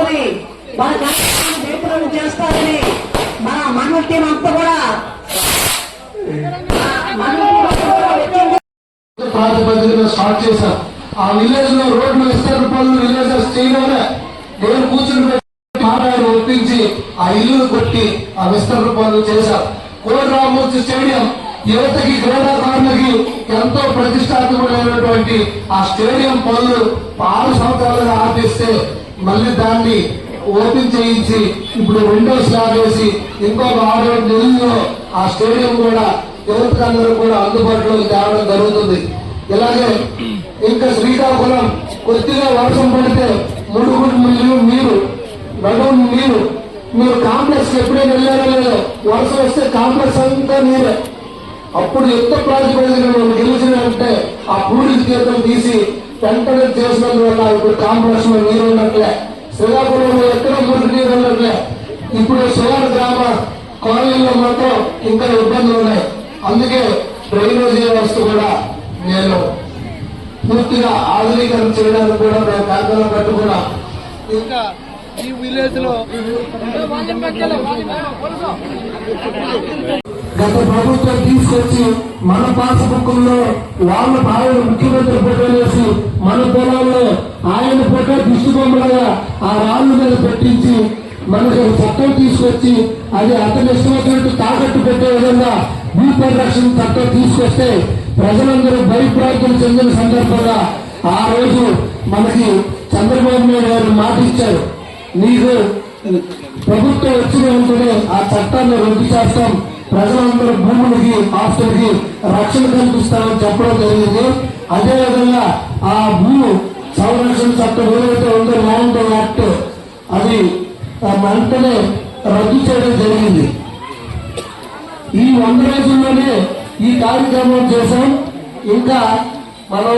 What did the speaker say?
జరుగుతుంది. మన కార్యక్రమం చేస్తారని మన మండల టీం అంతా కూడా ప్రాతిపదికన స్టార్ట్ చేశాం. ఆ విలేజ్ లో రోడ్లు విస్తరణ పనులు విలేజర్స్ చేయడంలో నేను కూర్చుని మాట్లాడి ఒప్పించి ఆ ఇల్లు కొట్టి ఆ విస్తరణ పనులు చేశాం. కోటి రామూర్తి స్టేడియం యువతకి క్రీడాకారులకి ఎంతో ప్రతిష్టాత్మకమైనటువంటి ఆ స్టేడియం పనులు 6 సంవత్సరాలుగా ఆపిస్తే మళ్ళీ దాన్ని ఓపెన్ చేయించి ఇప్పుడు విండోస్ లాగేసి ఇంకొక 6 నెలల్లో ఆ స్టేడియం కూడా యువతకందరూ కూడా అందుబాటులోకి తేవడం జరుగుతుంది. ఇలాగే ఇంకా శ్రీకాకుళం కొద్దిగా వర్షం పడితే ముడుగుడు మీరు నడుము మీరు కాంప్లెక్స్ ఎప్పుడైనా వెళ్ళారో లేదో, వర్షం వస్తే కాంప్లెక్స్ అంతా నీరే. అప్పుడు యుద్ధ ప్రాతిపదికన గెలిచినంటే ఆ పూడి తీర్థం తీసి వెంటనే చేసినందువల్ల ఇప్పుడు కాంప్లెక్స్ లో నీరు ఉన్నట్లే, శ్రీకాకుళంలో ఎక్కడ మురికి నీరు ఉన్నట్లే. ఇప్పుడు శివారు గ్రామ కాలనీలో మాత్రం ఇంకా ఇబ్బందులు ఉన్నాయి. అందుకే డ్రైనేజీ వ్యవస్థ కూడా నేను పూర్తిగా ఆధునీకరణ చేయడానికి కూడా మేము కాంకరం కట్టుకున్నా. ఇంకా ఈ విలేజ్ లో గత ప్రభుత్వం తీసుకొచ్చి మన పాస్బుక్లో వాళ్ళ ఆయన ముఖ్యమంత్రి ఫోటో వేసి మన పొలాల్లో ఆయన ఫోటో దిష్టిబొమ్మలుగా ఆ రాళ్ళ మీద పెట్టించి మనకు చట్టం తీసుకొచ్చి అది అతను ఇష్టమైనట్టు తాకట్టు పెట్టే విధంగా భూ పరిరక్షణ చట్టం తీసుకొస్తే ప్రజలందరూ భయప్రాంతం చెందిన సందర్భంగా ఆ రోజు మనకి చంద్రబాబు నాయుడు గారు మాట ఇచ్చారు, నీకు ప్రభుత్వం వచ్చిన వెంటనే ఆ చట్టాన్ని రద్దు చేస్తాం, ప్రజలందరూ భూములకి ఆస్తులకి రక్షణ కల్పిస్తామని చెప్పడం జరిగింది. అదేవిధంగా ఆ భూ సంరక్షణ చట్టం ఏదైతే ఉందో ల్యాండ్ యాక్ట్ అది వెంటనే రద్దు చేయడం జరిగింది. ఈ 100 రోజుల్లోనే ఈ కార్యక్రమం చేశాం. ఇంకా మనం